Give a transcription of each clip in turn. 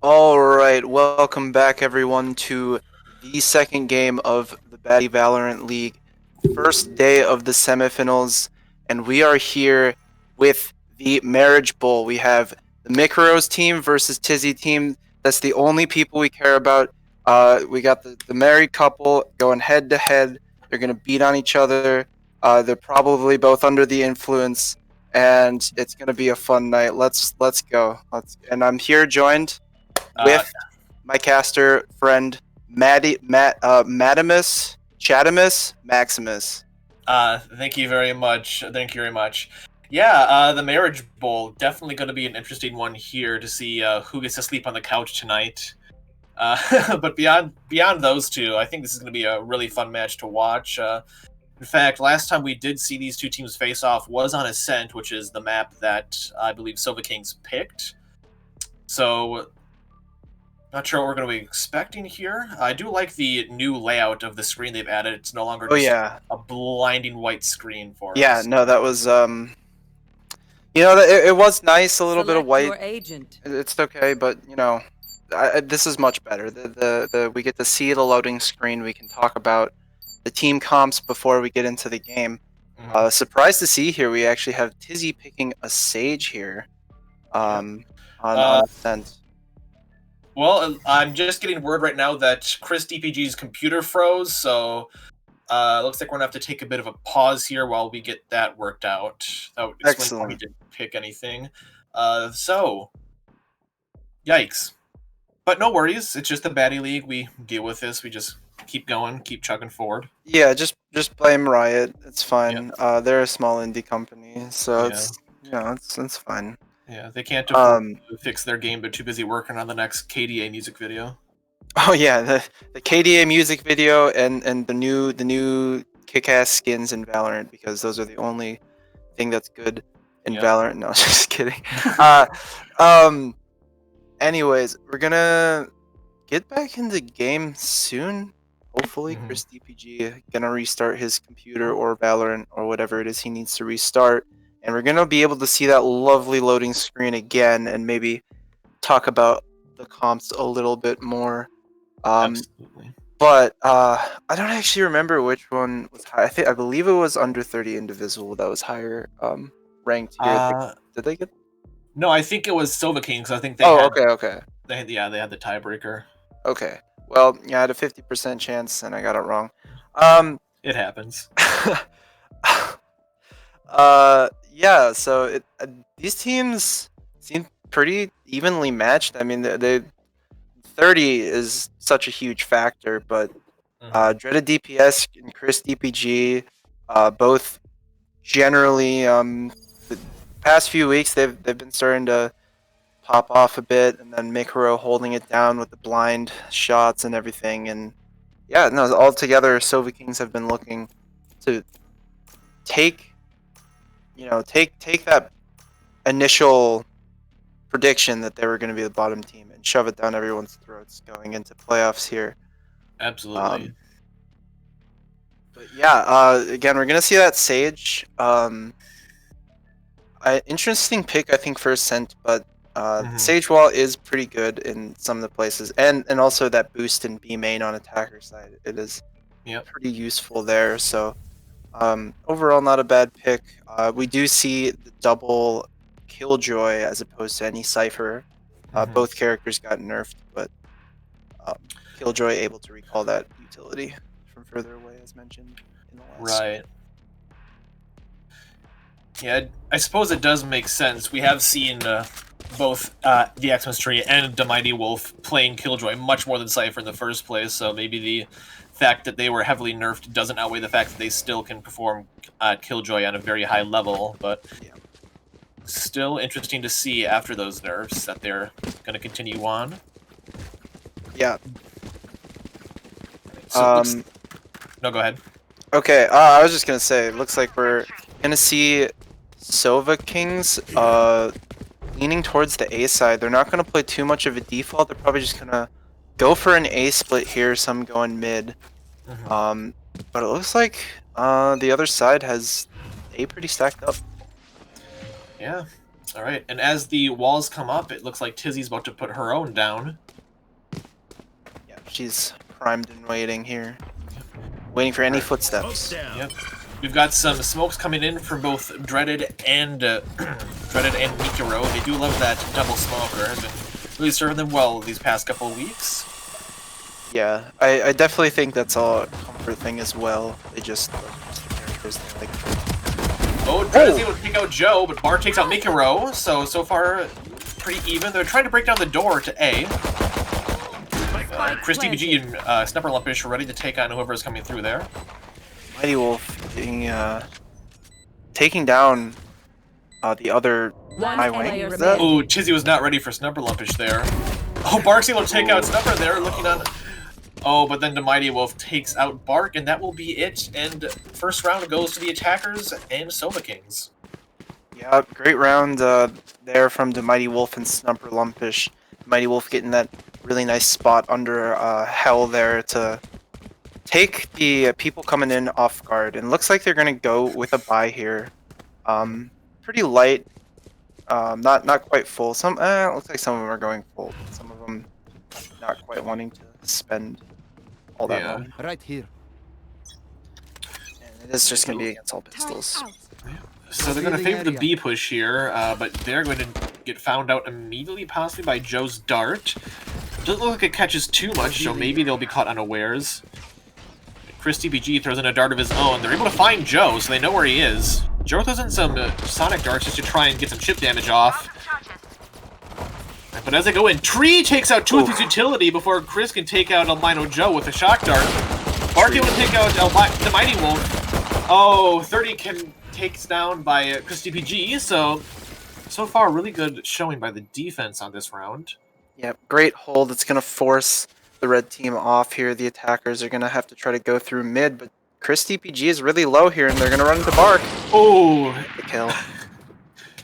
Alright, welcome back everyone to the second game of the Baddy Valorant League. First day of the semifinals, and we are here with the Marriage Bowl. We have the Micros team versus Tizzy team. That's the only people we care about. We got the married couple going head to head. They're gonna beat on each other. They're probably both under the influence, and it's gonna be a fun night. Let's go. And I'm here joined Uh, with my caster friend Madamus Chadamus Maximus. Thank you very much. Thank you very much. Yeah, the Marriage Bowl definitely going to be an interesting one here to see who gets to sleep on the couch tonight. But beyond those two, I think this is going to be a really fun match to watch. In fact, last time we did see these two teams face off was on Ascent, which is the map that I believe Silva Kings picked. So not sure what we're going to be expecting here. I do like the new layout of the screen they've added. It's no longer Oh just yeah, a blinding white screen for yeah. us. No, that was it was nice. A little bit of Select white. your agent. It's okay, but this is much better. The we get to see the loading screen. We can talk about the team comps before we get into the game. Surprised to see here we actually have Tizzy picking a Sage here. Yeah. On Ascent. Well, I'm just getting word right now that Chris DPG's computer froze, so looks like we're gonna have to take a bit of a pause here while we get that worked out. That would explain why he Excellent. didn't pick anything. So, yikes. But no worries, it's just the baddie league. We deal with this. We just keep going, keep chugging forward. Yeah, just blame Riot. It's Yep. fine. They're a small indie company, so Yeah. it's fine. Yeah, they can't afford Um. to fix their game. They're too busy working on the next KDA music video. Oh yeah, the KDA music video and the new kick-ass skins in Valorant, because those are the only thing that's good in Yep. Valorant. No, just kidding. uh. Um. Anyways, we're gonna get back into the game soon. Hopefully, Mhm. Chris DPG gonna restart his computer or Valorant or whatever it is he needs to restart, and we're gonna be able to see that lovely loading screen again, and maybe talk about the comps a little bit more. Absolutely. But I don't actually remember which one was high. I believe it was under 30 Indivisible that was higher ranked here. Uh, Did they get? no, I think it was Silva Kings. I think Oh, okay. they had the tiebreaker. Okay. Well, yeah, I had a 50% chance and I got it wrong. Um, It happens. yeah, so these teams seem pretty evenly matched. I mean, they 30 is such a huge factor, but Dreaded DPS and Chris DPG, both generally, the past few weeks they've been starting to pop off a bit, and then Mikuro holding it down with the blind shots and everything. And yeah, no, altogether, Soviet Kings have been looking to take, take that initial prediction that they were going to be the bottom team and shove it down everyone's throats going into playoffs here. Absolutely. But yeah, again, we're gonna see that Sage. Interesting pick, I think, for Ascent, but Sage Wall is pretty good in some of the places, and also that boost in B main on attacker side, it is Yep. pretty useful there. So overall, not a bad pick. We do see the double Killjoy as opposed to any Cypher. Both characters got nerfed, but um, Killjoy able to recall that utility from further away, as mentioned in the last. Right. Yeah, I suppose it does make sense. We have seen both the Xmas Tree and the Mighty Wolf playing Killjoy much more than Cypher in the first place, so maybe the fact that they were heavily nerfed doesn't outweigh the fact that they still can perform Killjoy on a very high level, but Yeah. still interesting to see after those nerfs that they're going to continue on. Yeah. So no, go ahead. Okay. I was just gonna say, it looks like we're gonna see Sova Kings leaning towards the A side. They're not gonna play too much of a default. They're probably just gonna go for an A split here. Some going mid. But it looks like the other side has A pretty stacked up. Yeah. All right, and as the walls come up, it looks like Tizzy's about to put her own down. Yeah, she's primed and waiting here. Waiting for any footsteps. Yep. We've got some smokes coming in from both Dreaded and Dreaded and Mikiro. They do love that double smoker. Has been really serving them well these past couple of weeks. Yeah, I definitely think that's a comfort thing as well. They just characters they like. Oh, Dreaded's able to take out Joe, but Bar takes out Mikiro. So far, pretty even. They're trying to break down the door to A. Chris TBG and Snapper Lumpish are ready to take on whoever is coming through there. Mighty Wolf being, taking down the other high wing. Oh, Chizzy was not ready for Snapper Lumpish there. Oh, Bark's able to take out Snapper there, looking on. Oh, but then the Mighty Wolf takes out Bark, and that will be it. And first round goes to the attackers and Sova Kings. Yeah, great round there from the Mighty Wolf and Snumper Lumpish. Mighty Wolf getting that really nice spot under Hell there to take the people coming in off guard. And looks like they're going to go with a buy here. Pretty light, not quite full. Some looks like some of them are going full. Some of them not quite wanting to spend all that money. Right here. And it is just going to be against all pistols. So they're going to favor the B push here, but they're going to get found out immediately, possibly by Joe's dart. Doesn't look like it catches too much, so maybe they'll be caught unawares. Chris TPG throws in a dart of his own. They're able to find Joe, so they know where he is. Joe throws in some sonic darts just to try and get some chip damage off. But as they go in, Tree takes out two of his utility before Chris can take out Albino Joe with a shock dart. Bark able to take out the Mighty Wolf. Oh, 30 takes down by Chris TPG, so far really good showing by the defense on this round. Yep, great hold. It's going to force the red team off here. The attackers are going to have to try to go through mid, but Chris TPG is really low here, and they're going to run into Bark. Oh! The kill.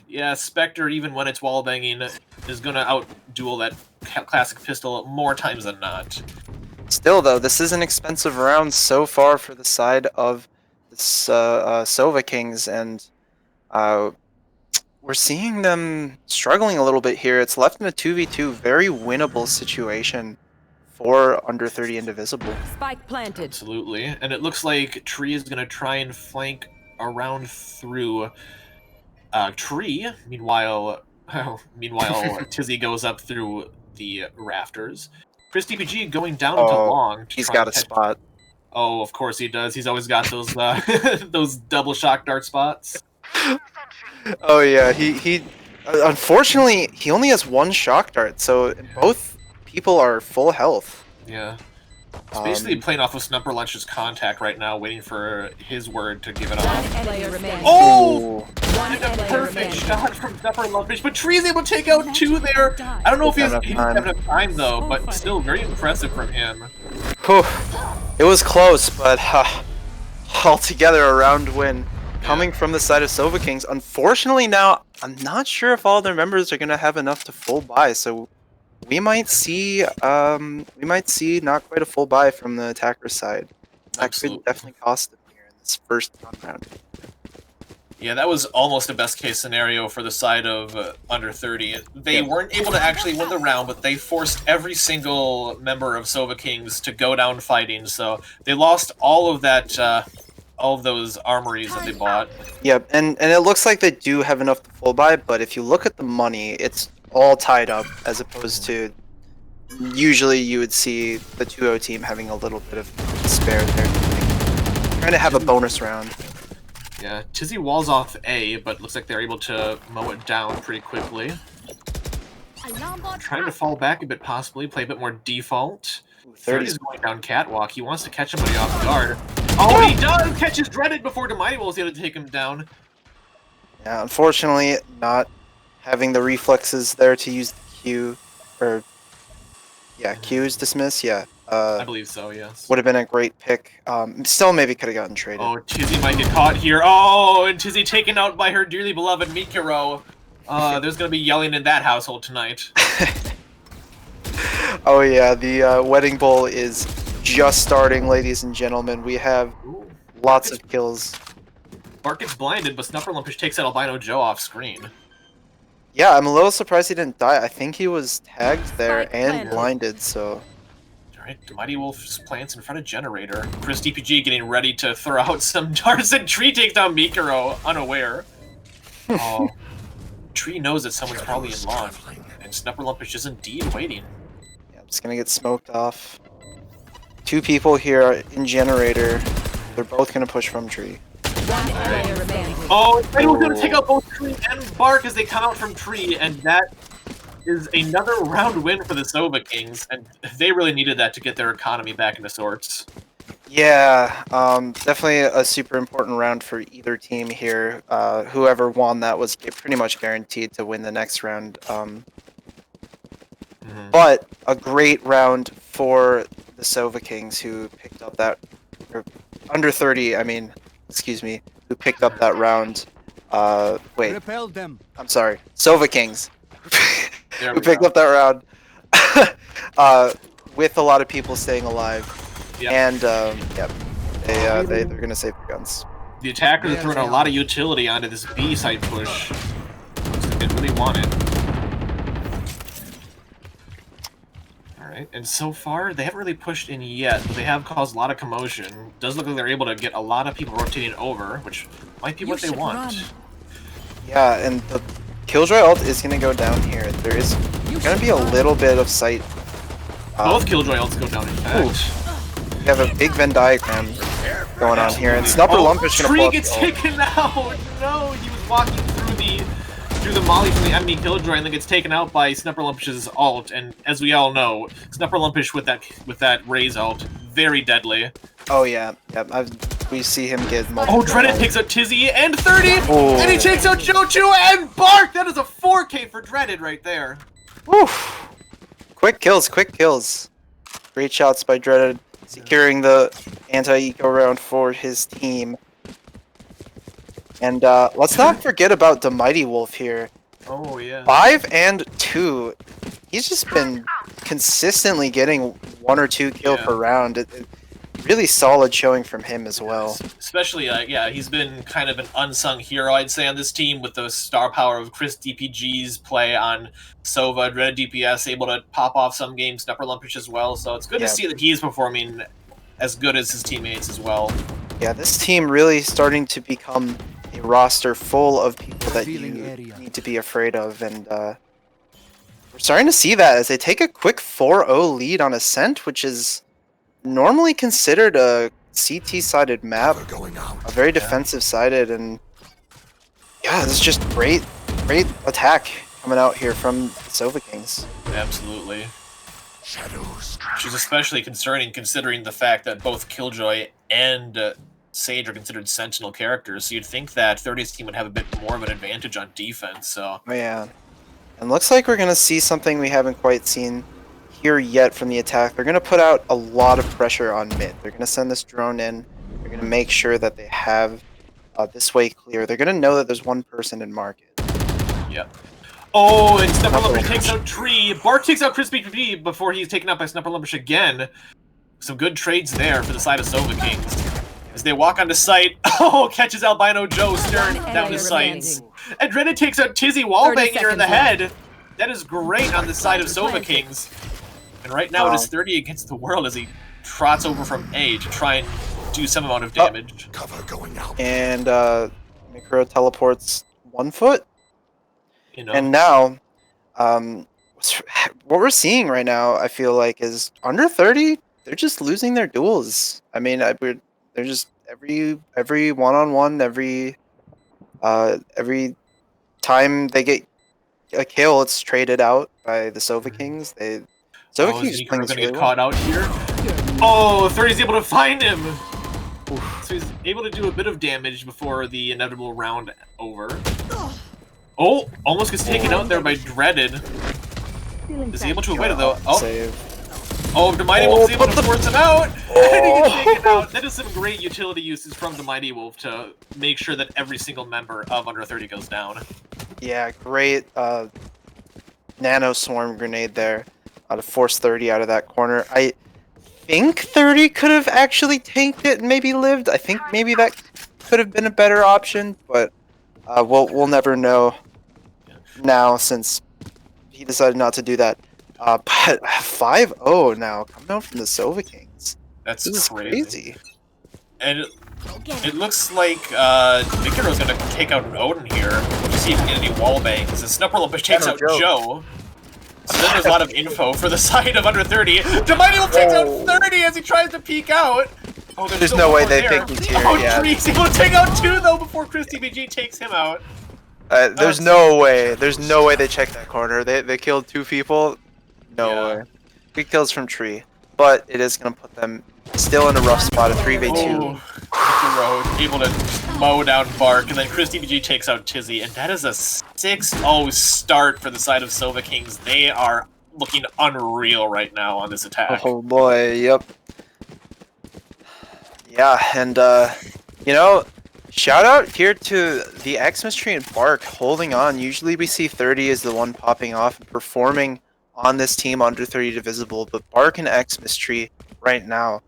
Yeah, Spectre, even when it's wallbanging, is going to out-duel that classic pistol more times than not. Still, though, this is an expensive round so far for the side of the Sova Kings, and we're seeing them struggling a little bit here. It's left in a 2v2, very winnable situation for under 30 Indivisible. Spike planted. Absolutely. And it looks like Tree is going to try and flank around through Tree. Meanwhile, Tizzy goes up through the rafters. Chris TPG going down to long. He's got a spot. Oh, of course he does. He's always got those those double shock dart spots. Oh yeah, he unfortunately he only has one shock dart, so both people are full health. Yeah. It's basically playing off of Snumper Lunch's contact right now, waiting for his word to give it off. Oh! And a perfect shot from Snumper Lunch, but Tree's able to take out two there. I don't know if he doesn't have enough time though, but still very impressive from him. Whew. It was close, but altogether a round win. Coming from the side of Sova Kings. Unfortunately now, I'm not sure if all their members are going to have enough to full buy, so we might see not quite a full buy from the attacker side. That could definitely cost them here in this first round. Yeah, that was almost a best case scenario for the side of under 30. They weren't able to actually win the round, but they forced every single member of Sova Kings to go down fighting, so they lost all of that all of those armories that they bought. Yep, and it looks like they do have enough to full buy, but if you look at the money, it's all tied up, as opposed to usually you would see the 2-0 team having a little bit of spare there. Trying to have a bonus round. Yeah, Tizzy walls off A, but looks like they're able to mow it down pretty quickly. Trying to fall back a bit, possibly, play a bit more default. 30's going down catwalk. He wants to catch somebody off guard. Oh, he does! Catches Dreaded before Demighty was able to take him down. Yeah, unfortunately, not having the reflexes there to use the Q, or Q's dismiss. Yeah, I believe so. Yes. Would have been a great pick. Still, maybe could have gotten traded. Oh, Tizzy might get caught here. Oh, and Tizzy taken out by her dearly beloved Mikiro. There's gonna be yelling in that household tonight. Oh yeah, the wedding bowl is just starting, ladies and gentlemen. We have lots of kills. Bark gets blinded, but Snuffer Lumpish takes out Albino Joe off screen. Yeah, I'm a little surprised he didn't die. I think he was tagged there Spike and planted. blinded, so... Alright, the Mighty Wolf's plants in front of Generator. Chris DPG getting ready to throw out some darts, and Tree takes down Mikuro, unaware. Oh, Tree knows that someone's probably in lawn, and Snupperlumpish is indeed waiting. Yeah, I'm just gonna get smoked off. 2 people here in Generator. They're both gonna push from tree. One player remaining. Oh, Mighty Wolf's gonna take out both Tree and Bark as they come out from Tree, and that is another round win for the Sova Kings, and they really needed that to get their economy back into sorts. Yeah, definitely a super important round for either team here. Whoever won that was pretty much guaranteed to win the next round. But a great round for the Sova Kings, who picked up that... Or under 30, I mean, excuse me, who picked up that round. Wait, Repelled them. I'm sorry. Sova Kings. There who we picked go. up that round. With a lot of people staying alive. Yep. And, yep. They're gonna save the guns. The attackers are throwing a lot of utility onto this B side push. They really want it. Alright, and so far, they haven't really pushed in yet, but they have caused a lot of commotion. Does look like they're able to get a lot of people rotating over, which might be what they want. Yeah, and the Killjoy ult is gonna go down here. There is gonna be a little bit of sight. Both Killjoy ults go down, in fact. We have a big Venn diagram going on here, and Snupperlumpish gonna Tree pull up gets the ult. taken out! No, he was walking through the molly from the enemy Killjoy and then gets taken out by Snupperlumpish's ult, and as we all know, Snupperlumpish with that Raze ult, very deadly. Oh yeah, we see him get multiple. Oh, Dreaded ults. takes out Tizzy and 30, Oh. and he takes out Joju and Bark! That is a 4K for Dreaded right there. Woo! Quick kills, quick kills. Great shots by Dreaded, securing the anti-eco round for his team. And let's not forget about the Mighty Wolf here. Oh, yeah. 5 and 2. He's just been consistently getting 1 or 2 kills per round. Really solid showing from him as well. Especially, yeah, he's been kind of an unsung hero, I'd say, on this team with the star power of Chris DPG's play on Sova, Red DPS, able to pop off some games, Snupperlumpish as well. So it's good to see that he's performing as good as his teammates as well. Yeah, this team really starting to become a roster full of people that you need to be afraid of, and we're starting to see that as they take a quick 4-0 lead on Ascent, which is normally considered a CT-sided map, a very defensive-sided, and yeah, this is just great attack coming out here from the Sova Kings. Absolutely. Which is especially concerning considering the fact that both Killjoy and Sage are considered Sentinel characters, so you'd think that 30's team would have a bit more of an advantage on defense, so... Oh yeah. And looks like we're going to see something we haven't quite seen here yet from the attack. They're going to put out a lot of pressure on mid. They're going to send this drone in. They're going to make sure that they have this way clear. They're going to know that there's one person in market. Yep. Oh, and Snupperlumpish takes out Tree. Bark takes out Chris BPP before he's taken out by Snupperlumpish again. Some good trades there for the side of Sova Kings. As they walk onto site, oh, catches Albino Joe staring down the sights. And Dreaded takes out Tizzy wallbanging her in the head. That is great on the side of Sova Kings. And right now it is 30 against the world as he trots over from A to try and do some amount of damage. Cover going out. And Mikuro teleports 1 foot. You know? And now, what we're seeing right now, I feel like, is under 30, they're just losing their duels. I mean, they're just every one-on-one, every time they get a kill, it's traded out by the Sova Kings. Sova Kings is playing going to really get caught out here? Oh, 30's able to find him! So he's able to do a bit of damage before the inevitable round over. Oh, almost gets taken out there by Dreaded. Is he able to avoid it though? Oh, Save. oh, the Mighty Wolf is able to force him out! And he gets taken out! That is some great utility uses from the Mighty Wolf to make sure that every single member of Under 30 goes down. Yeah, great nano swarm grenade there to force 30 out of that corner. I think 30 could have actually tanked it and maybe lived. I think maybe that could have been a better option, but we'll never know. now since he decided not to do that. But 5-0 now coming out from the Sova Kings. That's This is crazy. And it looks like Victor's gonna take out Odin here. We'll just see if he can get any wall bangs. And Snupper Lumpish takes out Joe. So then there's a lot of info for the side of under 30. Demighty will take out 30 as he tries to peek out. Oh, there's no way they think he's here. Oh, Trees able to take out 2 though before ChrisTBG takes him out. There's no way. There's no way they checked that corner. They killed 2 people. No way. Big kills from Tree, but it is gonna put them still in a rough spot. A 3v2. Road able to mow down Bark, and then ChrisTBG takes out Tizzy, and that is a 6-0 start for the side of Sova Kings. They are looking unreal right now on this attack. Oh boy, yep. Yeah, and you know, shout out here to the Xmas Tree and Bark holding on. Usually we see 30 as the one popping off and performing on this team under 30 divisible, but Bark and Xmas Tree right now,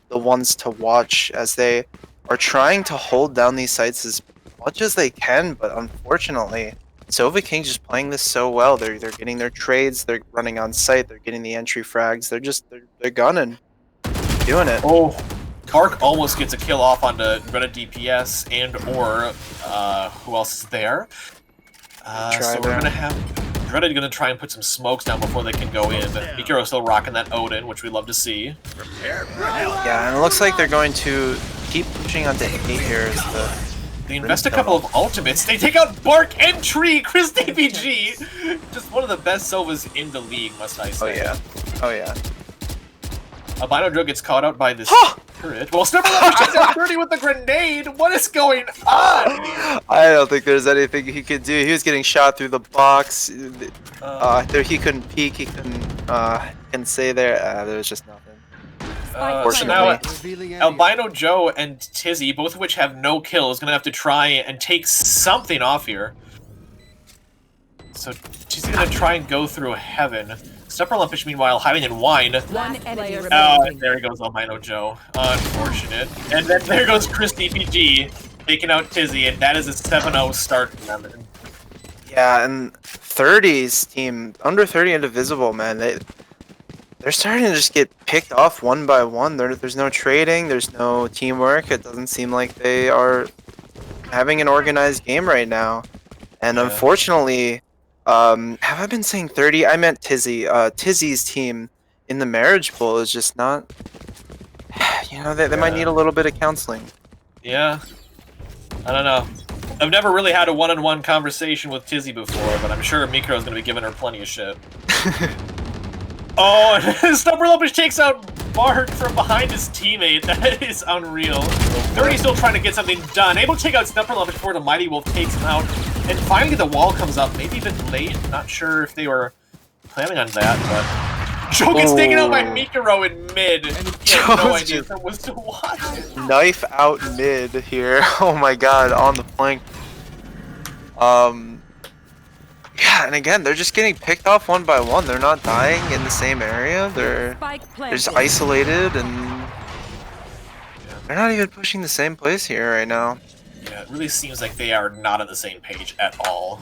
the ones to watch as they are trying to hold down these sites as much as they can, but unfortunately, Sova Kings just playing this so well. They're getting their trades, they're running on site, they're getting the entry frags, they're gunning, doing it. Oh, Bark almost gets a kill off onto Greta DPS and or who else is there? So we're gonna have Greta gonna try and put some smokes down before they can go in. Mikiro still rocking that Odin, which we love to see. Yeah, and it looks like they're going to keep pushing onto 8 here as they invest a couple of ultimates. They take out Bark and Tree. ChrisTBG, just one of the best Sovas in the league, must I say. Oh yeah. Oh yeah. Albino Joe gets caught out by this turret. Well, Snubber takes out 30 with the grenade. What is going on here? I don't think there's anything he could do. He was getting shot through the box. He couldn't peek. He couldn't say there. There was just nothing. So now Albino Joe and Tizzy, both of which have no kills, gonna have to try and take something off here. So she's gonna try and go through Heaven. Snupper Lumpish, meanwhile, hiding in Wine. And there goes Albino Joe. Unfortunate. And then there goes ChrisTBG, taking out Tizzy, and that is a 7-0 start for them. Yeah, and 30's team, under 30 indivisible, man, they're starting to just get picked off one by one. There's no trading, there's no teamwork. It doesn't seem like they are having an organized game right now. And unfortunately, have I been saying 30? I meant Tizzy. Tizzy's team in the Marriage Bowl is just not... You know, they might need a little bit of counseling. Yeah. I don't know. I've never really had a one-on-one conversation with Tizzy before, but I'm sure Mikuro's gonna be giving her plenty of shit. Oh, and Snubber Lumpish takes out Bart from behind his teammate. That is unreal. 30 still trying to get something done. Able to take out Snubber Lumpish before the Mighty Wolf takes him out. And finally the wall comes up. Maybe even late. Not sure if they were planning on that, but... Joe gets taken out by Mikuro in mid. And he had no idea if it was to watch. Knife out mid here. Oh my god, on the flank. Yeah, and again, they're just getting picked off one by one. They're not dying in the same area. They're just isolated, and they're not even pushing the same place here right now. Yeah, it really seems like they are not on the same page at all.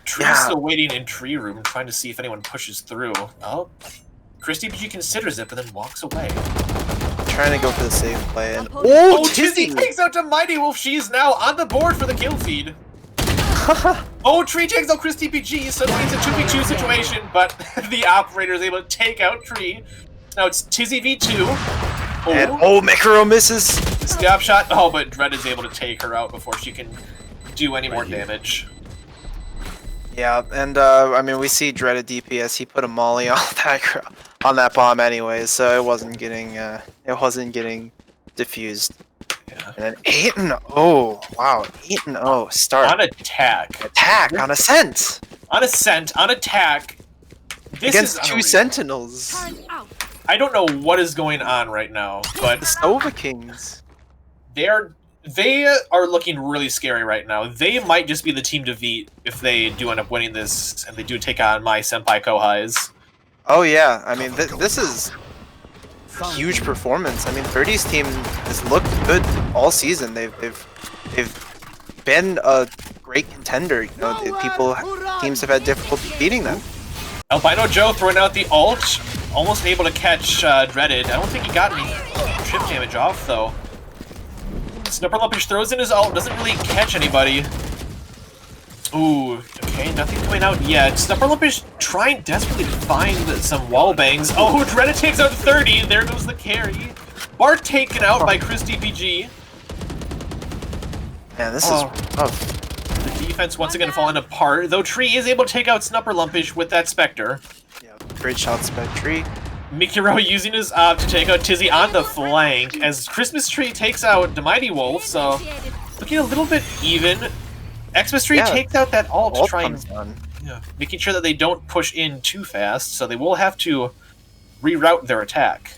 Tree's still waiting in Tree Room, trying to see if anyone pushes through. Oh, ChrisTBG considers it, but then walks away. Trying to go for the safe play, and Tizzy takes out to Mighty Wolf. She's now on the board for the kill feed. Tree takes out ChrisTBG, suddenly it's a 2v2 situation, but the operator is able to take out Tree. Now it's Tizzy v2. And Mikuro misses. Stop shot. But Dread is able to take her out before she can do any more damage. Yeah, and I mean, we see Dread at DPS. He put a molly on that bomb anyway, so it wasn't getting diffused. Yeah. And then 8-0. Wow, 8-0 start. On attack. On ascent. On ascent. On attack. This against is 2 Sentinels. I don't know what is going on right now, but the Sova Kings. They are looking really scary right now. They might just be the team to beat if they do end up winning this, and they do take on my Senpai Kohais. Oh yeah, I mean this is a huge performance. I mean 30's team has looked good all season. They've been a great contender. You know, teams have had difficulty beating them. Albino Joe throwing out the ult, almost able to catch Dreaded. I don't think he got any chip damage off though. Snupper Lumpish throws in his ult, doesn't really catch anybody. Ooh, okay, nothing coming out yet. Snupper Lumpish trying desperately to find some wall bangs. Oh, Dreaded takes out 30. There goes the carry. Bart taken out by Chris DPG. Man, this is tough. The defense once again falling apart, though Tree is able to take out Snupper Lumpish with that Spectre. Yeah, great shots by Tree. Mikiro using his op to take out Tizzy on the flank, as Christmas Tree takes out the Mighty Wolf, so looking a little bit even. Xmas Tree takes out that ult to try and making sure that they don't push in too fast, so they will have to reroute their attack.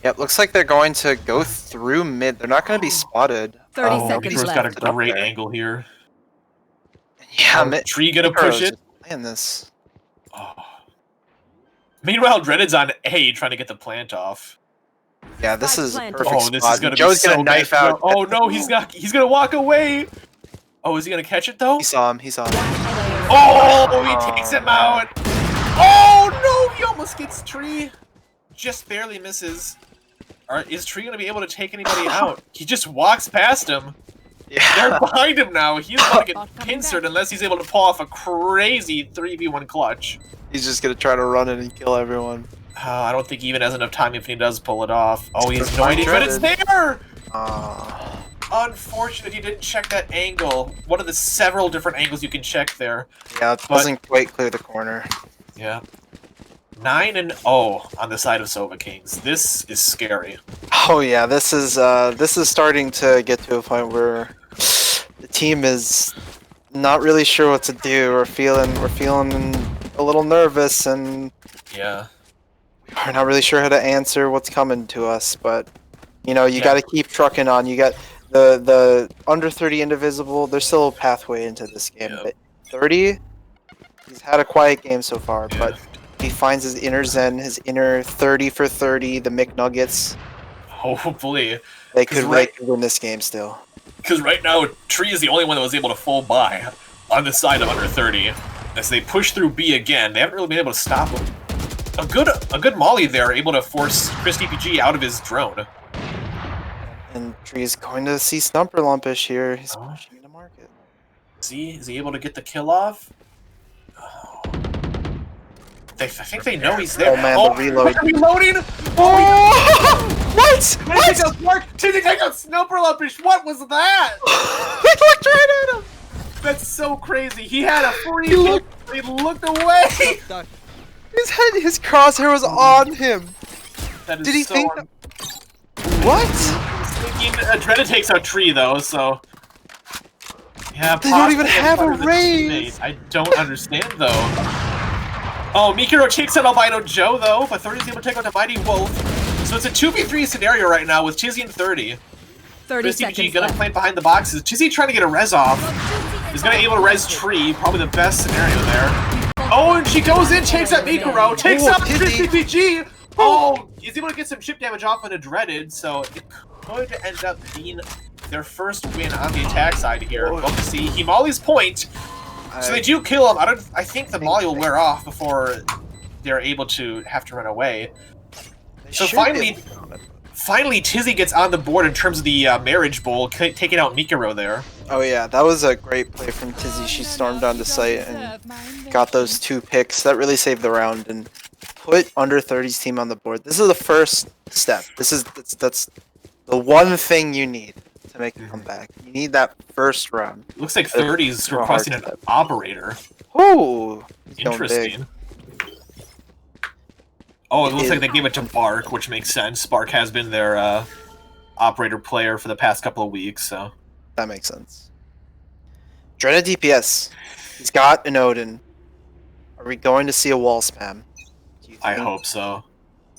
Yep, looks like they're going to go through mid. They're not going to be spotted. 30 seconds Mikiro's left. got a great angle here. Yeah, Tree gonna push it. Playing this. Oh. Meanwhile, Dreaded's on A trying to get the plant off. Yeah, this is a perfect Oh, this spot. is gonna Joe's be so gonna knife bad. out. Oh no, he's gonna walk away. Oh, is he gonna catch it though? He saw him. He saw him. Oh, he takes him out. Oh no, he almost gets Tree. Just barely misses. Is Tree gonna be able to take anybody out? He just walks past him. Yeah. They're behind him now. He's gonna get pincered unless he's able to pull off a crazy 3v1 clutch. He's just gonna try to run it and kill everyone. I don't think he even has enough time if he does pull it off. Oh, he has no idea, but it's there! Unfortunate he didn't check that angle. One of the several different angles you can check there. Yeah, it doesn't quite clear the corner. Yeah. 9-0 on the side of Sova Kings. This is scary. Oh yeah, this is starting to get to a point where the team is not really sure what to do. We're feeling a little nervous, and yeah, we're not really sure how to answer what's coming to us. But you know, you got to keep trucking on. You got the under 30 indivisible. There's still a pathway into this game. But 30, he's had a quiet game so far, but he finds his inner Zen, his inner 30 for 30, the McNuggets. Hopefully. They could win this game still. Because right now, Tree is the only one that was able to full buy on the side of under 30. As they push through B again, they haven't really been able to stop him. A good molly there, able to force Chris DPG out of his drone. And Tree is going to see Snumper Lumpish here. He's pushing into market. Is he able to get the kill off? I think they know he's there. Oh man, the reload. Reloading! Oh! What? Tizzy take out Snupper Lumpish! What was that? He looked right at him! That's so crazy. He had a free look. He looked away! His crosshair was on him! That is Did he so think... What? Thinking Dreaded takes out Tree though, so... Yeah, they don't even have a raise! I don't understand though. Oh, Mikiro takes out Albino Joe, though, but 30 is able to take out the Mighty Wolf. So it's a 2v3 scenario right now with Tizzy and 30. 30 seconds gonna plant behind the boxes. Tizzy trying to get a res off. He's gonna be able to res Tree, probably the best scenario there. Oh, and she goes in, takes out Mikiro, takes out DPG! Oh, he's able to get some chip damage off on a Dreaded, so it could end up being their first win on the attack side here. We'll have to see. He mollies point. So they do kill him. I think the molly will wear off before they're able to have to run away. So finally, Tizzy gets on the board in terms of the Marriage Bowl, taking out Mikiro there. Oh yeah, that was a great play from Tizzy. She stormed onto site and got those 2 picks. That really saved the round and put under 30's team on the board. This is the first step. That's the one thing you need to make a comeback. You need that first round. Looks like 30's requesting an operator. Oh, interesting. Oh, it looks like they gave it to Bark, which makes sense. Bark has been their operator player for the past couple of weeks, so that makes sense. Dreaded DPS. He's got an Odin. Are we going to see a wall spam? I hope so.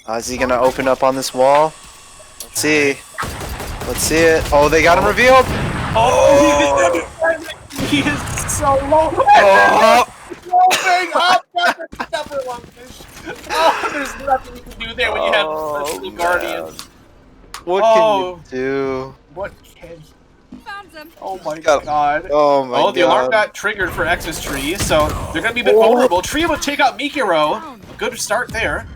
Is he gonna open up on this wall? Let's see. Let's see it. Oh, they got him revealed. Oh, he is so low. Oh. Oh, there's nothing you can do there when you have such a Guardian. What can you do? What can Found them. Oh my Got- god. Oh my god. The alarm got triggered for X's Tree, so they're gonna be a bit vulnerable. Tree able to take out Mikiro. A good start there.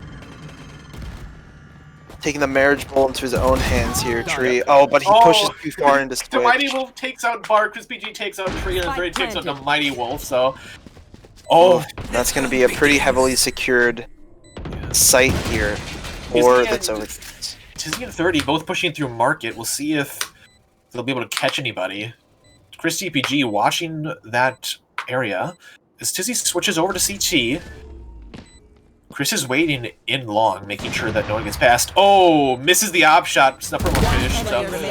Taking the marriage bowl into his own hands here, Tree. Oh, but he pushes too far into Switch. The Mighty Wolf takes out Bart, Crispy G takes out Tree, and Three takes out the Mighty Wolf, so... That's gonna be a pretty heavily secured site here for the Soviets. Tizzy and 30 both pushing through Market. We'll see if they'll be able to catch anybody. Chris TPG watching that area. As Tizzy switches over to CT, Chris is waiting in long, making sure that no one gets past. Oh, misses the op shot. Snupper will finish.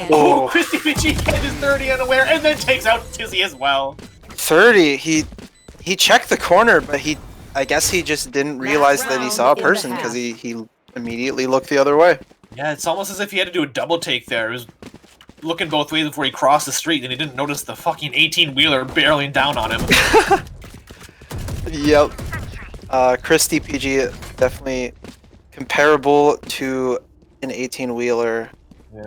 So. Chris TPG catches 30 unaware and then takes out Tizzy as well. 30, he checked the corner, but I guess he just didn't realize that he saw a person because he immediately looked the other way. Yeah, it's almost as if he had to do a double take there. It was looking both ways before he crossed the street, and he didn't notice the fucking 18-wheeler barreling down on him. Yep. Chris TPG definitely comparable to an 18-wheeler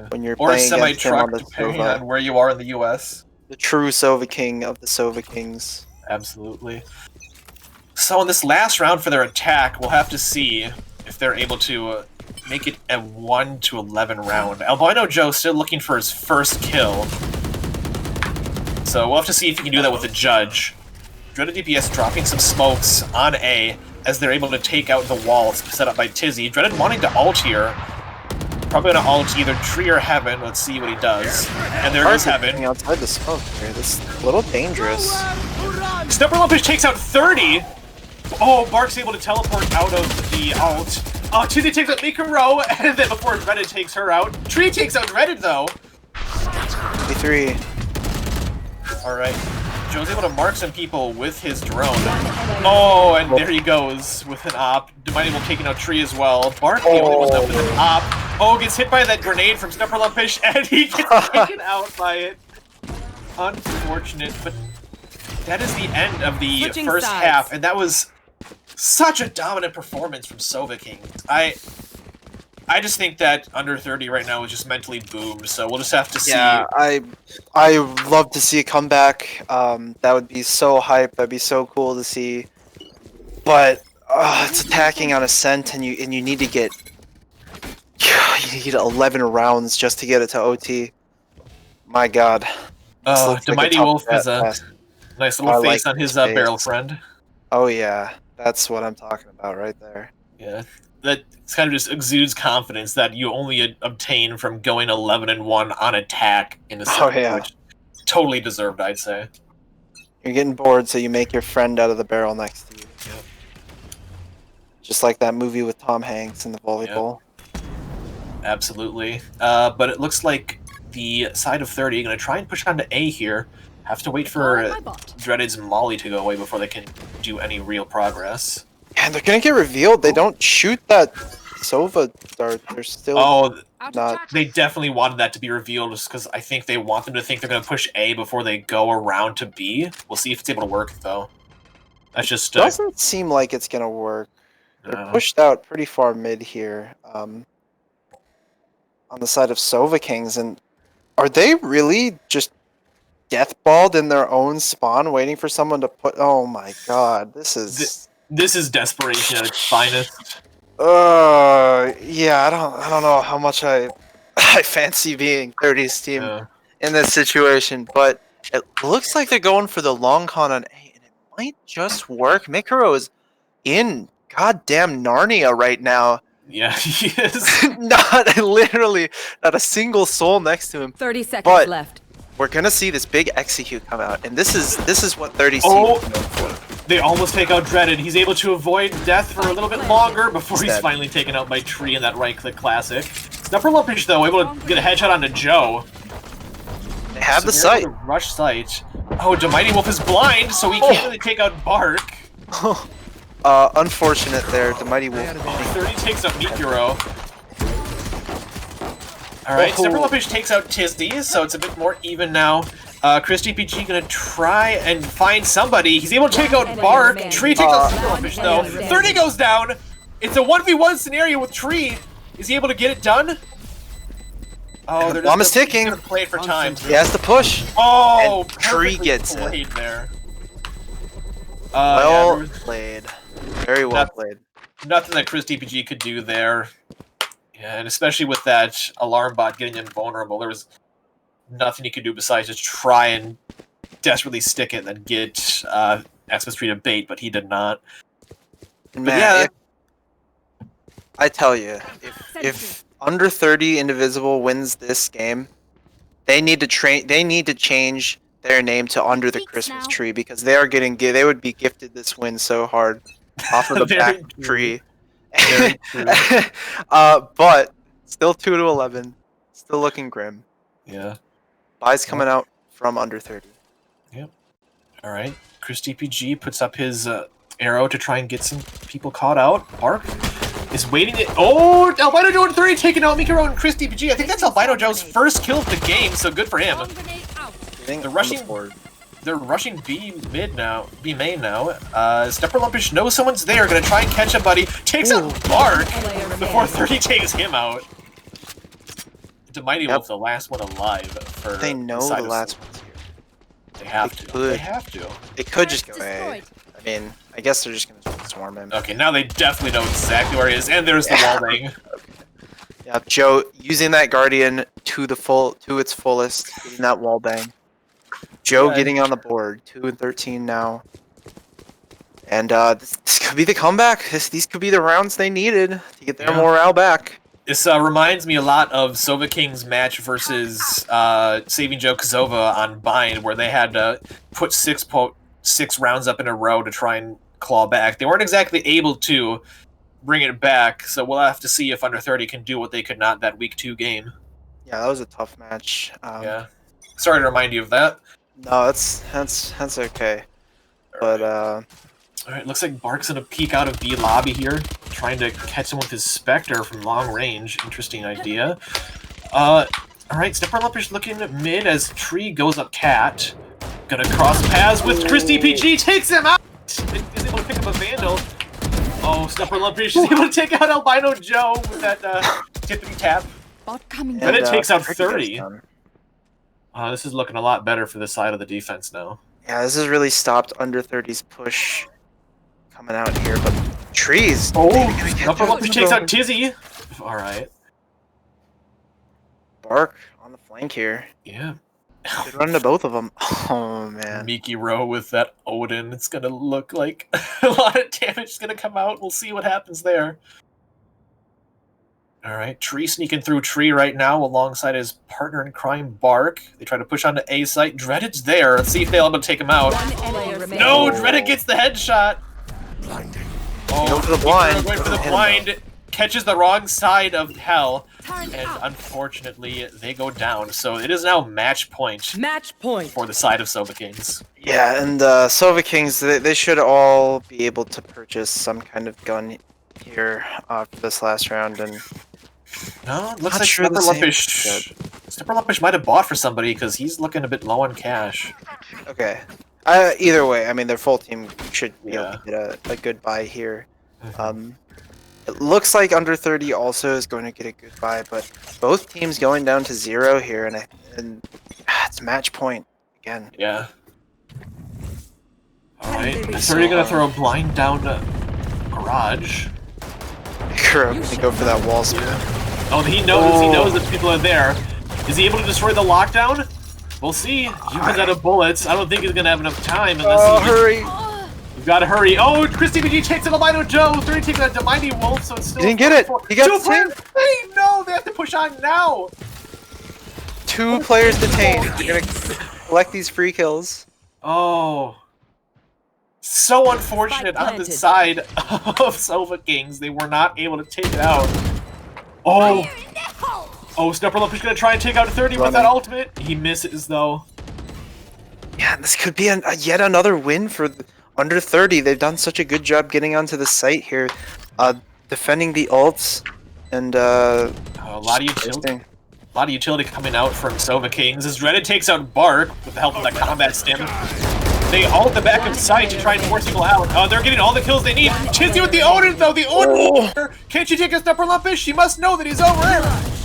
when you're playing against him on the depending on where you are in the US. The true Sova King of the Sova Kings. Absolutely. So in this last round for their attack, we'll have to see if they're able to make it a 1-11 round. Albino Joe still looking for his first kill. So we'll have to see if he can do that with the judge. Dreaded DPS dropping some smokes on A as they're able to take out the wall set up by Tizzy. Dreaded wanting to ult here. Probably gonna ult either Tree or Heaven. Let's see what he does. And there is Heaven. Outside the smoke here. This is a little dangerous. Snupper Lumpish takes out 30. Oh, Bark's able to teleport out of the ult. Oh, Tizzy takes out Mikiro, and then before Dreaded takes her out. Tree takes out Dreaded though. 23. Alright. Joe's able to mark some people with his drone. Oh, and there he goes with an op. Mighty will taking out Tree as well. Bark the only one left with an op. Oh, gets hit by that grenade from Snupper Lumpish, and he gets taken out by it. Unfortunate, but that is the end of the first half, and that was such a dominant performance from Sova King. I just think that under 30 right now is just mentally boomed, so we'll just have to see. Yeah, I love to see a comeback. That would be so hype. That'd be so cool to see. But it's attacking on Ascent, and you need to get 11 rounds just to get it to OT. My God. The Mighty Wolf has a nice little face on his barrel friend. Oh yeah, that's what I'm talking about right there. Yeah, that kind of just exudes confidence that you only obtain from going 11-1 on attack in a set, which totally deserved, I'd say. You're getting bored, so you make your friend out of the barrel next to you. Yep. Just like that movie with Tom Hanks in the volleyball. Yep. Absolutely. But it looks like the side of 30 going to try and push on to A here. Have to wait for Dreaded's Molly to go away before they can do any real progress. And they're gonna get revealed. They don't shoot that Sova dart. They're still not. They definitely wanted that to be revealed just because I think they want them to think they're going to push A before they go around to B. We'll see if it's able to work, though. That's just... Doesn't seem like it's gonna work. They're pushed out pretty far mid here. On the side of Sova Kings. And are they really just deathballed in their own spawn waiting for someone to put... Oh my God. This is... This is desperation at its finest. Yeah, I don't know how much I fancy being 30's team in this situation, but it looks like they're going for the long con on A, and it might just work. Mikiro is in goddamn Narnia right now. Yeah, he is. Literally not a single soul next to him. 30 seconds left. We're gonna see this big execute come out, and this is what 30's team is known for. They almost take out Dreaded. He's able to avoid death for a little bit longer before he's finally taken out by Tree in that right-click classic. Snupper Lumpish, though, able to get a headshot onto Joe. They have the sight. Rush sight. Oh, the Mighty Wolf is blind, so he can't really take out Bark. Unfortunate there, the Mighty Wolf. 30 takes out Mikiro. Alright, Snupper Lumpish takes out Tizzy, so it's a bit more even now. Chris DPG gonna try and find somebody. He's able to take out Bark. Tree takes out Snupper Lumpish, though. 30 goes down! It's a 1v1 scenario with Tree. Is he able to get it done? Oh, the bomb is ticking. Gonna play for time. He has to push. Oh, And Tree perfectly gets it. played there. Well yeah, played. Very well played. Nothing that Chris DPG could do there. Yeah, and especially with that alarm bot getting invulnerable, there was nothing he could do besides just try and desperately stick it and then get Xmas3 to bait, but he did not. And man, I tell you, if under 30 Indivisible wins this game, they need to change their name to Under the Christmas Tree, because they are getting they would be gifted this win so hard off of the back tree. Very true. But still 2-11, still looking grim. Yeah. Buys coming out from under 30. Yep. All right. Chris DPG puts up his arrow to try and get some people caught out. Park is waiting. Oh, Albino Joe 3 taking out Mikiro and Chris DPG. I think that's Albino Joe's first kill of the game, so good for him. They're rushing B main now. Stepper Lumpish knows someone's there. Gonna try and catch a buddy. Takes out Bark before 30 takes him out. Mighty Wolf, the last one alive. For they know the last one's here. They have to. They have to. It could just go A. I mean, I guess they're just gonna swarm him. Okay, now they definitely know exactly where he is, and there's the wall bang. Okay. Yeah, Joe using that Guardian to its fullest, getting that wall bang. Joe getting on the board, 2-13 now. And this could be the comeback. These could be the rounds they needed to get their morale back. This reminds me a lot of Sova King's match versus Saving Joe Kazova on Bind, where they had to put six rounds up in a row to try and claw back. They weren't exactly able to bring it back, so we'll have to see if Under 30 can do what they could not that Week 2 game. Yeah, that was a tough match. Yeah. Sorry to remind you of that. No, that's okay. But Alright, looks like Bark's gonna peek out of B lobby here, trying to catch him with his Spectre from long range. Interesting idea. Alright, Stepper Lumpish looking mid as Tree goes up cat. Gonna cross paths with Chris DPG, takes him out! Is able to pick up a Vandal. Oh, Stepper Lumpish is able to take out Albino Joe with that tippity tap. Then it takes out 30. This is looking a lot better for the side of the defense now. Yeah, this has really stopped Under 30's push coming out here, but Trees. Oh, Stepper Lumpish takes out Tizzy. Alright. Bark on the flank here. Yeah. Good run to both of them. Oh, man. Miki Row with that Odin. It's going to look like a lot of damage is going to come out. We'll see what happens there. Alright, Tree sneaking through Tree right now alongside his partner in crime, Bark. They try to push onto A site. Dreaded's there. Let's see if they'll be able to take him out. No, Dreaded gets the headshot. Oh, go for the blind. Going for the blind. Catches the wrong side of hell, and unfortunately they go down. So it is now match point for the side of Sova Kings. Yeah, and Sova Kings, they should all be able to purchase some kind of gun here for this last round. And no, it looks like Stepper Lumpish might have bought for somebody because he's looking a bit low on cash. Okay. Either way, I mean, their full team should be able to get a good buy here. It looks like Under 30 also is going to get a good buy, but both teams going down to 0 here, and it's match point again. Yeah. Alright, 30 gonna throw a blind down to Garage. Mikuro gonna go for that wall spin. Oh, he knows that people are there. Is he able to destroy the lockdown? We'll see. He runs out of bullets. I don't think he's gonna have enough time unless hurry! We've gotta hurry. Oh, Chris DPG takes an Albino Joe. 30 takes out the Mighty Wolf, so it's still. He didn't get it! He got detained! Hey, no! They have to push on now! 2 players detained. They're gonna collect these free kills. Oh. So unfortunate on the side of Sova Kings. They were not able to take it out. Oh. Oh, Stepper Lumpish gonna try and take out 30 with that ultimate. He misses, though. Yeah, this could be yet another win for Under 30. They've done such a good job getting onto the site here, defending the ults, and a lot of utility coming out from Sova Kings as Dreaded takes out Bark with the help of that combat stim. They ult the back of sight to try and force people out. They're getting all the kills they need. Tizzy with the Odin, though. The Odin. Can't you take a Stepper Lumpish? She must know that he's over there.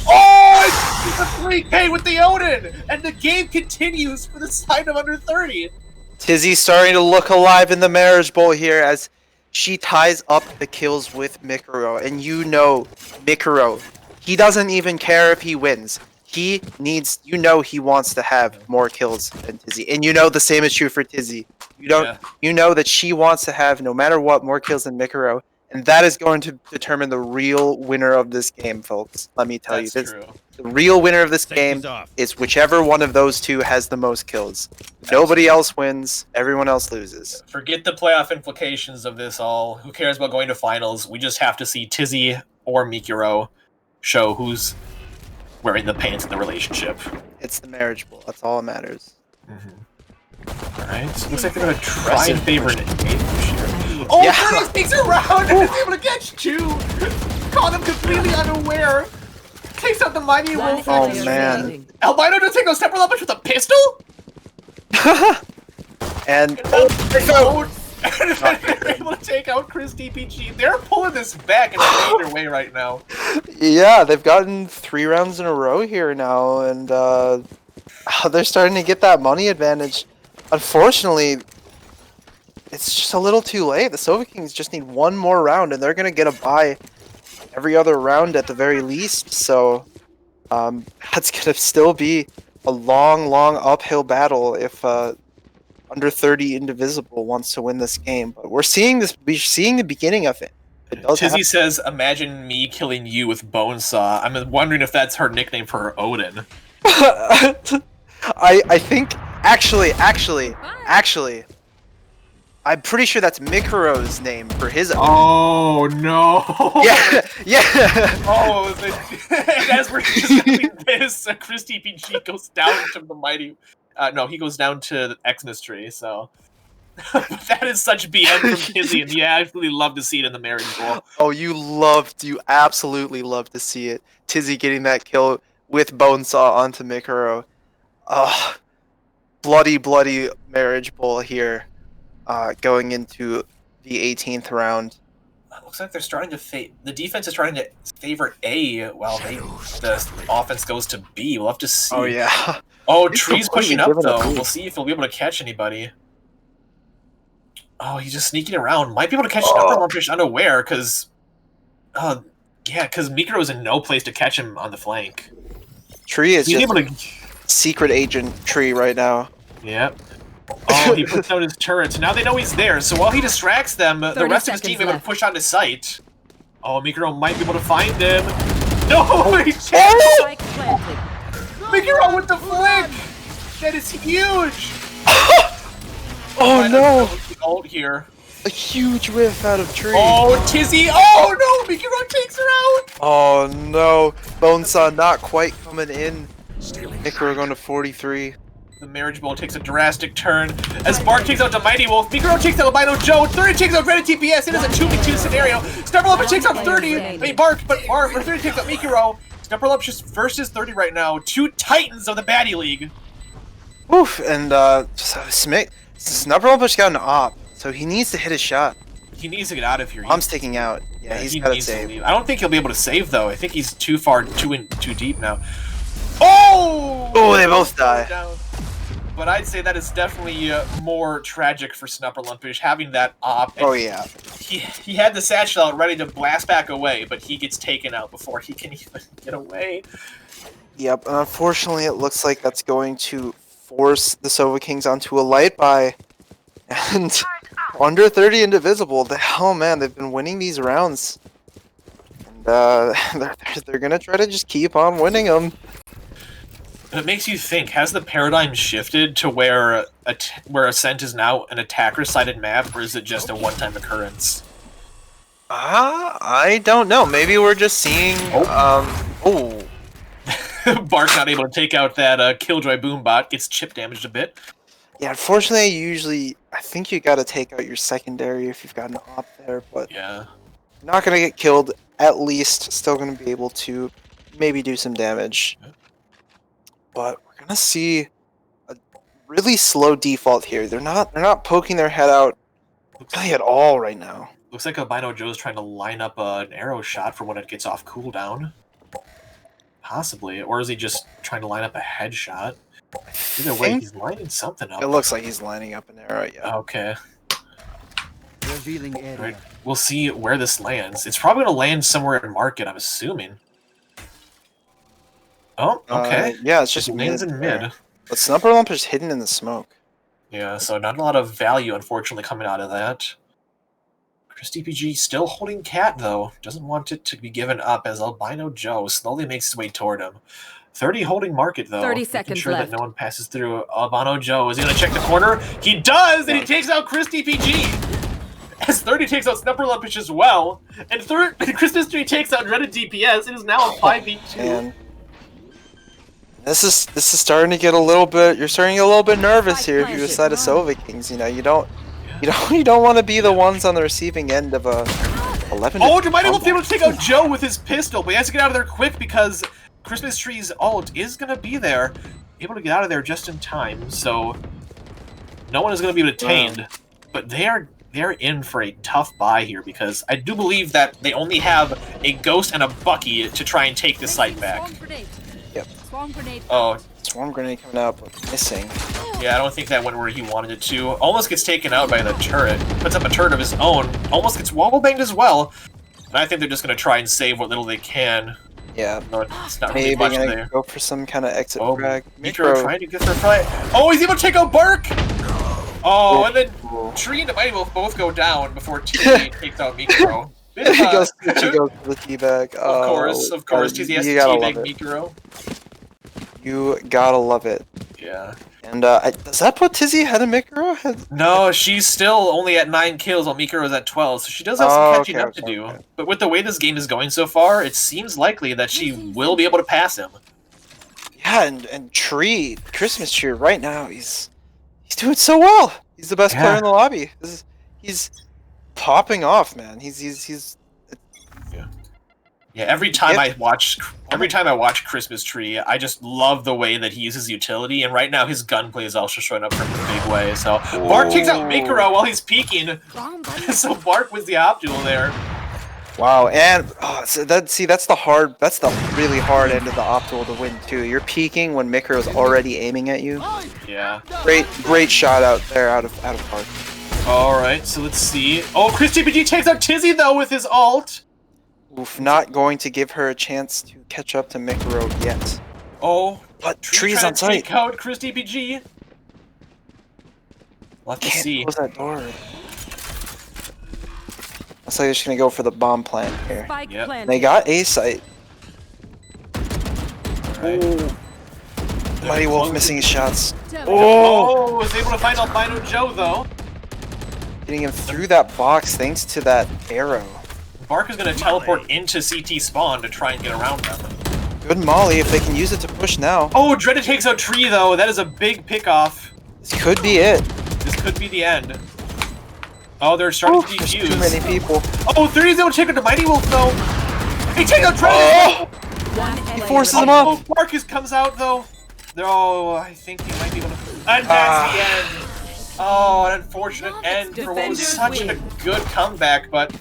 Oh, it's a 3K with the Odin, and the game continues for the side of under 30. Tizzy's starting to look alive in the Marriage Bowl here as she ties up the kills with Mikuro. And you know, Mikuro, he doesn't even care if he wins. He needs, you know, he wants to have more kills than Tizzy. And you know the same is true for Tizzy. You know that she wants to have, no matter what, more kills than Mikuro. And that is going to determine the real winner of this game, folks. Let me tell you. That's true. The real winner of this game is whichever one of those two has the most kills. Nobody else wins. Everyone else loses. Forget the playoff implications of this all. Who cares about going to finals? We just have to see Tizzy or Mikuro show who's wearing the pants in the relationship. It's the Marriage Bowl. That's all that matters. Alright, so looks like they're going to try and favor an A here. Oh, Yeah. Curtis sneaks around and is able to catch two! Caught him completely unaware! Takes out the Mighty One Wolf. Oh, enemy man. remaining. Albino does take a step level with a pistol? And And then they're able to take out Chris DPG. They're pulling this back in a major way right now. yeah, they've gotten 3 rounds in a row here now, and they're starting to get that money advantage. Unfortunately, it's just a little too late. The Soviet Kings just need one more round, and they're gonna get a bye every other round at the very least. So that's gonna still be a long, long uphill battle if under 30 Indivisible wants to win this game. But we're seeing this. We're seeing the beginning of it. It does Tizzy says, "Imagine me killing you with Bonesaw." I'm wondering if that's her nickname for her Odin. I think actually, I'm pretty sure that's Mikuro's name for his. Oh no! Yeah. Oh, and as we're discussing this, Chris DPG goes down to the mighty. No, he goes down to the Xmas tree. So that is such BM from Tizzy, and yeah, I absolutely love to see it in the Marriage Bowl. Oh, you absolutely love to see it. Tizzy getting that kill with Bonesaw onto Mikuro. Oh, bloody Marriage Bowl here, going into the 18th round. Looks like they're starting to the defense is starting to favor A while the offense goes to B. We'll have to see. Oh yeah. Oh, He's Tree's pushing up completely given though. up. We'll see if he'll be able to catch anybody. Oh, he's just sneaking around. Might be able to catch Upper Lumpish unaware because, yeah, because Mikuro's in no place to catch him on the flank. Tree is He's just able to. secret agent Tree right now. Yep. Oh, he puts out his turret. So now they know he's there. So while he distracts them, the 30 rest of his seconds team able to left. push onto site. Oh, Mikuro might be able to find him. No, he can't. Spike planted. Mikuro with the flick. That is huge. Oh no! Ult here. A huge whiff out of Tree. Oh, Tizzy. Oh no, Mikuro takes her out. Oh no! Bonesaw not quite coming in. Mikuro going to 43. The Marriage Bowl takes a drastic turn as Bark takes out the Mighty Wolf. Mikuro takes out Albino Joe. 30 takes out Reddit TPS. It is a 2v2 scenario. Snubberlumpish takes out 30. I mean, Bark, but 30 takes out Mikuro. Snubberlumpish versus 30 right now. Two titans of the Baddy League. Oof, and Snubberlumpish got an op, so he needs to hit a shot. He needs to get out of here. I'm sticking out. Yeah, he's got to save. leave. I don't think he'll be able to save though. I think he's too far, too deep now. Oh! Oh, they both die. Down. But I'd say that is definitely more tragic for Snubberlumpish having that op. Oh yeah. He had the satchel out ready to blast back away, but he gets taken out before he can even get away. Yep, and unfortunately it looks like that's going to force the Sova Kings onto a light buy. And under 30 Indivisible, man, they've been winning these rounds. And they're gonna try to just keep on winning them. And it makes you think, has the paradigm shifted to where Ascent is now an attacker-sided map, or is it just a one-time occurrence? I don't know. Maybe we're just seeing, Bark not able to take out that Killjoy Boombot, gets chip damaged a bit. Yeah, unfortunately, I think you gotta take out your secondary if you've got an op there, but Yeah. you're not gonna get killed, at least. Still gonna be able to maybe do some damage. But we're gonna see a really slow default here. They're not poking their head out really at all right now. Looks like Albino Joe's trying to line up an arrow shot for when it gets off cooldown. Possibly. Or is he just trying to line up a headshot? Either way, he's lining something up. It looks like he's lining up an arrow, yeah. Okay. Revealing area. All right. We'll see where this lands. It's probably going to land somewhere in market, I'm assuming. Oh, okay. Yeah, it's just lands in mid. But Snubber Lump is hidden in the smoke. Yeah, so not a lot of value, unfortunately, coming out of that. ChrisDPG still holding Cat, though. Doesn't want it to be given up as Albino Joe slowly makes his way toward him. 30 holding market, though. 30 making seconds sure left. that no one passes through. Albino Joe, is he going to check the corner? He does, and he takes out ChrisDPG! As 30 takes out Snubber Lumpish as well. And ChrisDPG takes out Dreaded DPS. It is now a 5v2. And this is starting to get a little bit. You're starting to get a little bit nervous here if you decide to Sova Kings. You know, you don't want to be the ones on the receiving end of a 11. Oh, Mighty Wolf able to take out Joe with his pistol, but he has to get out of there quick because Christmas Tree's ult is gonna be there, able to get out of there just in time. So no one is gonna be retained, but they're in for a tough buy here because I do believe that they only have a Ghost and a Bucky to try and take the site back. Yep. Oh, Swarm grenade coming out, but missing. yeah, I don't think that went where he wanted it to. Almost gets taken out by the turret. Puts up a turret of his own. Almost gets wall banged as well. And I think they're just going to try and save what little they can. Yeah. No, it's not really Maybe much gonna there. go for some kind of exit Oh, frag. Mikro trying to get their fight. Oh, he's able to take out Bark! Oh, and then Tree and the Mighty Wolf both go down before TZ takes out Mikro. He goes for the teabag. Of course, TZ has to teabag Mikro. You gotta love it. Yeah. And does that put Tizzy ahead of Mikro? No, she's still only at 9 kills while Mikro is at 12, so she does have some catching up to do. But with the way this game is going so far, it seems likely that she will be able to pass him. Yeah, and Tree, Christmas Tree, right now he's doing so well. He's the best player in the lobby. He's popping off, man. He's Yeah, every time I watch Christmas Tree, I just love the way that he uses utility, and right now his gunplay is also showing up from a big way. So Bark takes out Mikro while he's peeking. So Bark was the op duel there. wow, and so that's the really hard end of the optimal to win too. You're peeking when Mikro's already aiming at you. Yeah. Great shot out there out of park. Alright, so let's see. Oh, ChrisDPG takes out Tizzy though with his ult. Oof, not going to give her a chance to catch up to Mikro yet. Oh, But Tree's on site. Take out ChrisDPG. We'll have to see. Close that door. Looks like they're just gonna go for the bomb plant here. Yep. They got A site. Right. Mighty Wolf missing his shots. Oh, was able to find Albino Joe though. Getting him through that box thanks to that arrow. Bark is going to teleport into CT spawn to try and get around them. Good Molly if they can use it to push now. Oh, Dreaded takes out Tree though. That is a big pickoff. This could be it. This could be the end. Oh, they're starting to There's defuse. too many people. Oh, 30's able to take out the Mighty Wolf though. He takes out Dreaded. He forces him up. Oh, Marcus comes out though. Oh, I think he might be able to. And that's the end. Oh, an unfortunate end for what was such a good comeback, but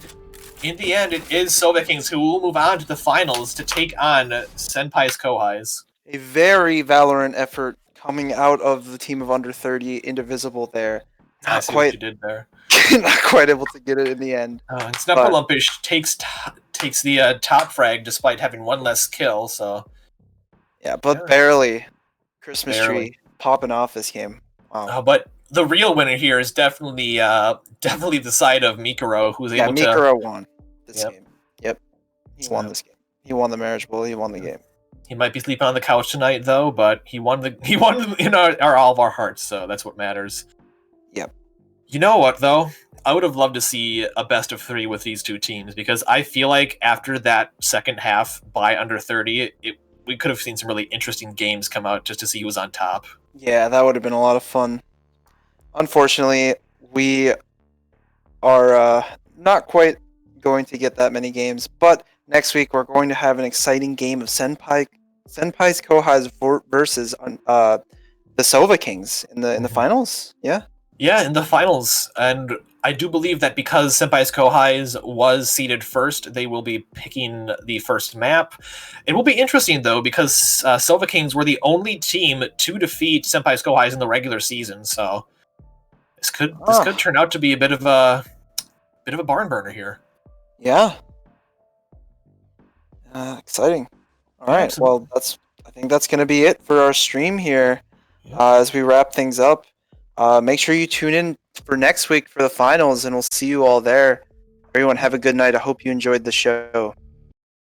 in the end, it is Sova Kings who will move on to the finals to take on Senpai's Kohais. A very Valorant effort coming out of the team of under 30, Indivisible there. I see what you did there. Not quite able to get it in the end. And Snapperlumpish takes the top frag despite having one less kill, so... Yeah, but barely. Christmas Tree popping off this game. Wow. But the real winner here is definitely the side of Mikuro, who's able to... Yeah, Mikuro won this game. Yep. He won this game. He won the marriage bowl. He won the game. He might be sleeping on the couch tonight, though, but he won in all of our hearts, so that's what matters. Yep. You know what, though? I would have loved to see a best of 3 with these two teams, because I feel like after that second half by under 30, we could have seen some really interesting games come out just to see who was on top. Yeah, that would have been a lot of fun. Unfortunately, we are not quite going to get that many games, but next week we're going to have an exciting game of Senpai's Kohais versus the Sova Kings in the finals. Yeah. Yeah, in the finals, and I do believe that because Senpai's Kohai's was seeded first, they will be picking the first map. It will be interesting though because Silva Kings were the only team to defeat Senpai's Kohai's in the regular season, so this could turn out to be a bit of a barn burner here. Yeah. Exciting. All right. Absolutely. Well, I think that's gonna be it for our stream here. As we wrap things up, make sure you tune in for next week for the finals, and we'll see you all there. Everyone, have a good night. I hope you enjoyed the show.